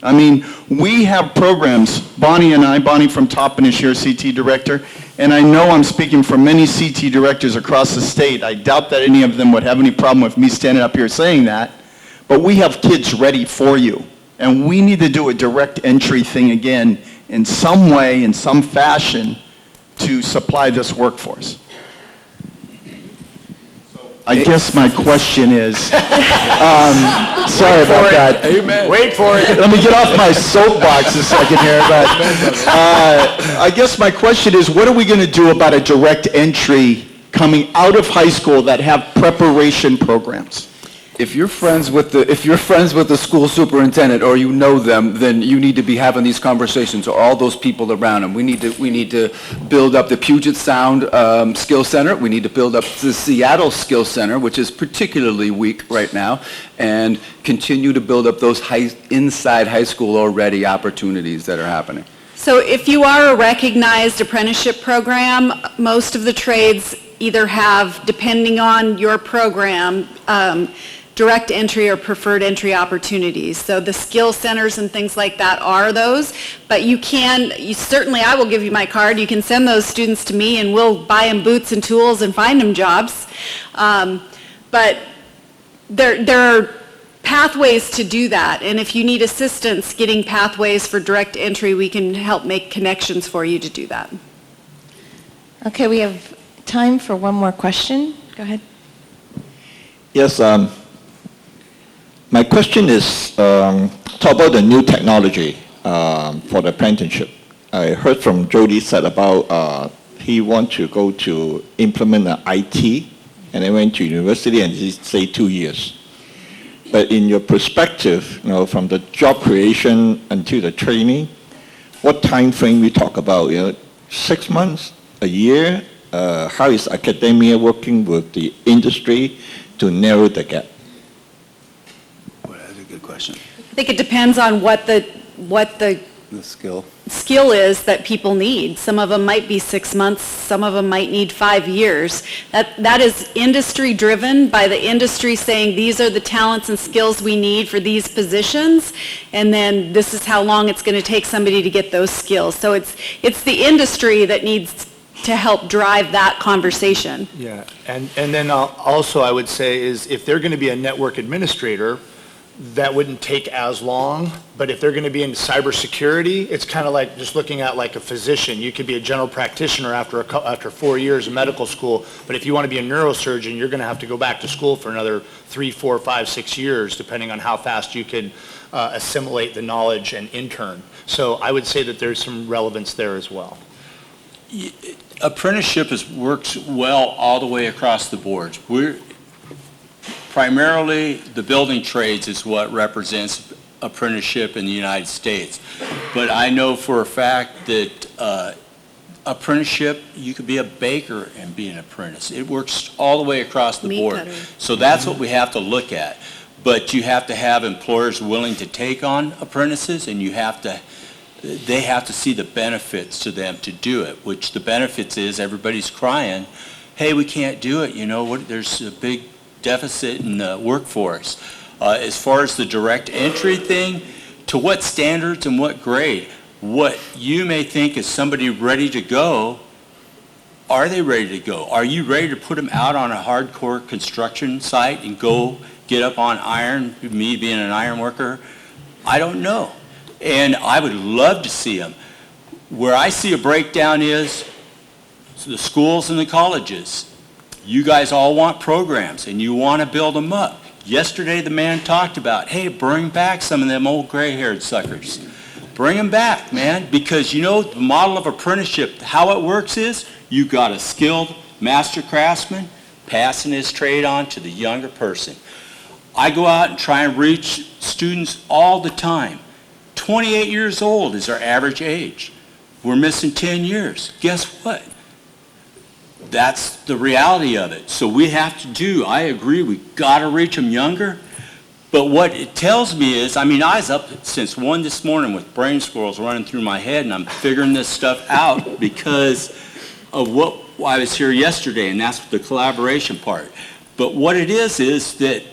I mean, we have programs, Bonnie and I, Bonnie from Toppin is here, CT Director, and I know I'm speaking for many CT directors across the state. I doubt that any of them would have any problem with me standing up here saying that, but we have kids ready for you, and we need to do a direct entry thing again in some way, in some fashion, to supply this workforce. I guess my question is, sorry about that. Amen. Wait for it. Let me get off my soapbox a second here, but I guess my question is, what are we going to do about a direct entry coming out of high school that have preparation programs? If you're friends with the school superintendent or you know them, then you need to be having these conversations or all those people around them. We need to build up the Puget Sound Skill Center. We need to build up the Seattle Skill Center, which is particularly weak right now, and continue to build up those inside high school already opportunities that are happening. So if you are a recognized apprenticeship program, most of the trades either have, depending on your program, direct entry or preferred entry opportunities. So the skill centers and things like that are those, but certainly I will give you my card. You can send those students to me and we'll buy them boots and tools and find them jobs. But there are pathways to do that, and if you need assistance getting pathways for direct entry, we can help make connections for you to do that. Okay, we have time for one more question. Go ahead. Yes, my question is talk about the new technology for the apprenticeship. I heard from Jody said about he wants to go to implement the IT, and then went to university and he say 2 years. But in your perspective, from the job creation until the training, what time frame we talk about? 6 months, a year? How is academia working with the industry to narrow the gap? Well, that's a good question. I think it depends on what the skill is that people need. Some of them might be 6 months, some of them might need 5 years. That is industry driven by the industry saying these are the talents and skills we need for these positions, and then this is how long it's going to take somebody to get those skills. So it's the industry that needs to help drive that conversation. Yeah, and then also I would say is if they're going to be a network administrator, that wouldn't take as long, but if they're going to be in cybersecurity, it's kind of like just looking at like a physician. You could be a general practitioner after 4 years of medical school, but if you want to be a neurosurgeon, you're going to have to go back to school for another 3, 4, 5, 6 years, depending on how fast you can assimilate the knowledge and intern. So I would say that there's some relevance there as well. Apprenticeship works well all the way across the board. We're primarily the building trades is what represents apprenticeship in the United States. But I know for a fact that apprenticeship, you could be a baker and be an apprentice. It works all the way across the Meat board. cutter. So that's what we have to look at. But you have to have employers willing to take on apprentices, and they have to see the benefits to them to do it, which the benefits is everybody's crying, hey, we can't do it, there's a big deficit in the workforce. As far as the direct entry thing, to what standards and what grade? What you may think is somebody ready to go, are they ready to go? Are you ready to put them out on a hardcore construction site and go get up on iron, me being an iron worker? I don't know. And I would love to see them. Where I see a breakdown is the schools and the colleges. You guys all want programs and you want to build them up. Yesterday the man talked about, hey, bring back some of them old gray-haired suckers. Bring them back, man, because the model of apprenticeship, how it works is you got a skilled master craftsman passing his trade on to the younger person. I go out and try and reach students all the time. 28 years old is our average age. We're missing 10 years. Guess what? That's the reality of it. So we have to I agree, we got to reach them younger. But what it tells me is, I was up since 1 this morning with brain squirrels running through my head, and I'm figuring this stuff out because of what I was here yesterday, and that's the collaboration part. But what it is that,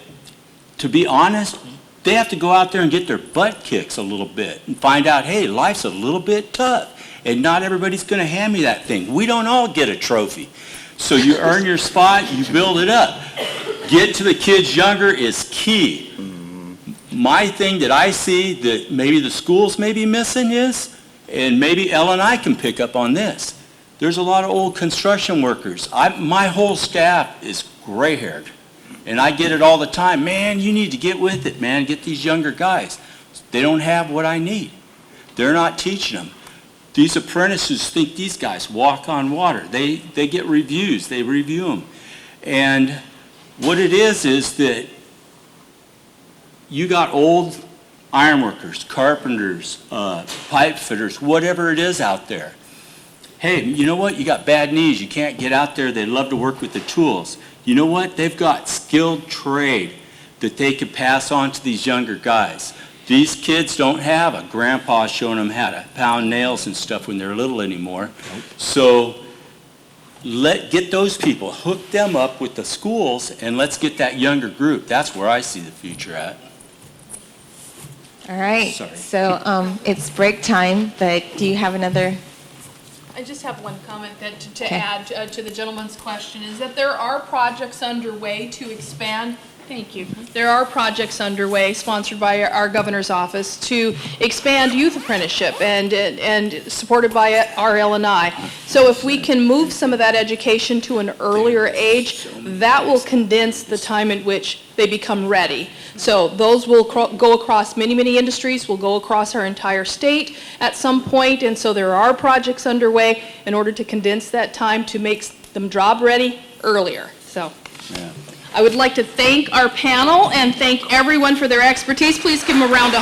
to be honest, they have to go out there and get their butt kicks a little bit and find out, hey, life's a little bit tough, and not everybody's going to hand me that thing. We don't all get a trophy. So you earn your spot, you build it up. Get to the kids younger is key. My thing that I see that maybe the schools may be missing is, and maybe Ellen and I can pick up on this, there's a lot of old construction workers. My whole staff is gray-haired, and I get it all the time. Man, you need to get with it, man. Get these younger guys. They don't have what I need. They're not teaching them. These apprentices think these guys walk on water. They get reviews. They review them. And what it is that you got old ironworkers, carpenters, pipe fitters, whatever it is out there. Hey, you know what? You got bad knees. You can't get out there. They love to work with the tools. You know what? They've got skilled trade that they could pass on to these younger guys. These kids don't have a grandpa showing them how to pound nails and stuff when they're little anymore. So get those people, hook them up with the schools, and let's get that younger group. That's where I see the future at. All right. Sorry. So it's break time, but do you have another? I just have one comment to Okay. add to the gentleman's question, is that there are projects underway to expand. Thank you. There are projects underway, sponsored by our governor's office, to expand youth apprenticeship and supported by RL&I. So if we can move some of that education to an earlier age, that will condense the time in which they become ready. So those will go across many, many industries, will go across our entire state at some point, and so there are projects underway in order to condense that time to make them job ready earlier. So. Yeah. I would like to thank our panel and thank everyone for their expertise. Please give them a round of